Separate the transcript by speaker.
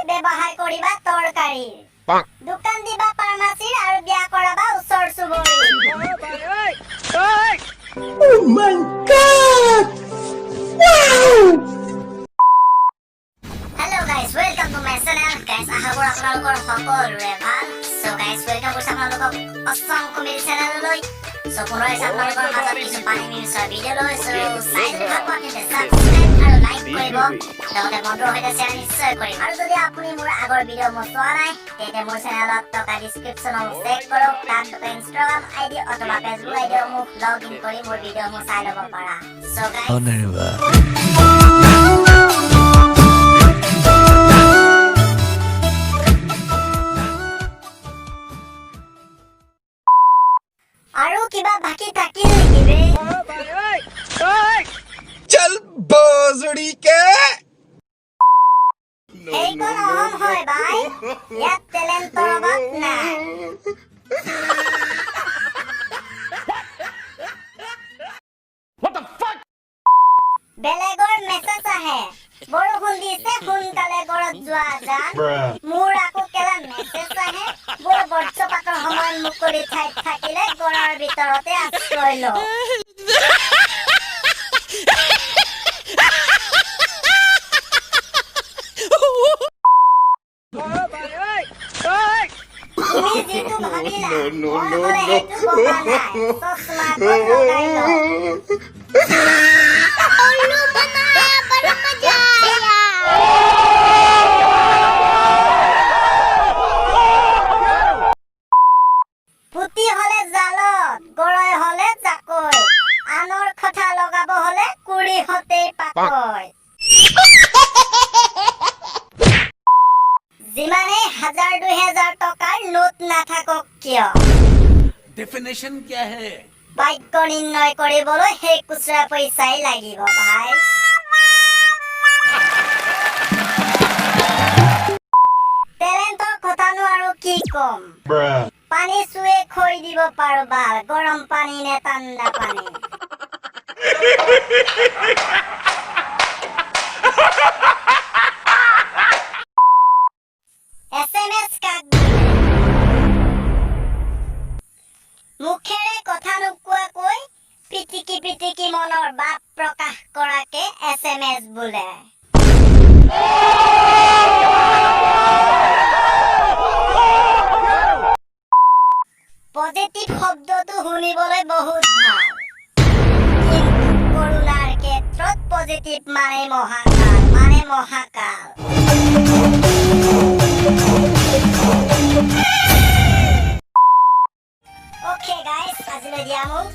Speaker 1: ব্যৱহাৰ কৰিবা তৰকাৰীৰ দোকান দিবা ফাৰ্মাসীৰ আৰু বিয়া কৰাবা ওচৰ চুবুৰী
Speaker 2: Oh my god! Wow!
Speaker 1: Hello guys, welcome to my channel. Guys, আহাবোৰ আপোনালোকৰ সকলোৰে ভাল। So guys, welcome কৰিছো আপোনালোকক অসম কমেডি চেনেললৈ। So পুনৰ আপোনালোকৰ মাজত কিছু পানী মিনিটৰ ভিডিঅ' লৈ চাই যদি ভাল পোৱা তেন্তে সাবস্ক্ৰাইব আৰু লাইক কৰিব। লগতে বন্ধুৰ সৈতে শ্বেয়াৰ নিশ্চয় কৰিম। আৰু যদি আপুনি মোৰ আগৰ ভিডিঅ' চোৱা নাই তেন্তে মোৰ চেনেলত থকা ডিছক্ৰিপশ্যনত চেক কৰক। তাত থকা ইনষ্টাগ্ৰাম আইডি অথবা ফেচবুক আইডিসমূহ লগ ইন কৰি মোৰ ভিডিঅ'সমূহ চাই ল'ব পাৰা। So guys, আৰু কিবা বাকি থাকিল নেকি বে?
Speaker 2: चल बोजड़ी के
Speaker 1: এইখন অহম হয় ভাই, ইয়াত টেলেণ্টৰ অভাৱ নাই। বেলেগৰ মেছেজ আহে, বৰষুণ দিছে সোনকালে ঘৰত যোৱা যান। মোৰ আকৌ কেলা মেছেজ আহে, বৰ বৰ্ষপাতৰ সময়ত মুকলি ঠাইত থাকিলে ঘৰৰ ভিতৰতে আশ্ৰয় লওঁ। তুমি যিটো ভাবিলা মন হলে সেইটো বগা নাই, চশমা ক'ত লগাই লওঁ। পুতি হলে জালত, গৰৈ হলে জাকৈ, আনৰ কথা লগাব হলে কুৰি হতেই পাকয়। যিমানেই 1000-2000 টকাৰ নোট নাথাকক কিয়,
Speaker 3: डेफिनेशन क्या है?
Speaker 1: ভাগ্য নিৰ্ণয় কৰিবলৈ সেই খুচুৰা পইচাই লাগিব ভাই। টেলেণ্টৰ কথানো আৰু কি কম, পানী চুৱে খৈ দিব পাৰো বাল, গৰম পানী নে ঠাণ্ডা পানী। SMS কাক দিলে? মুখেৰে কথা নোকোৱাকৈ পিটিকি পিটিকি মনৰ ভাৱ প্ৰকাশ কৰাকে SMS বোলে। পজিটিভ শব্দটো শুনিবলৈ বহুত ভাল, কিন্তু কৰোনাৰ ক্ষেত্ৰত পজিটিভ মানে মহাকাল। Okay guys, আজিলৈ দিয়া মোক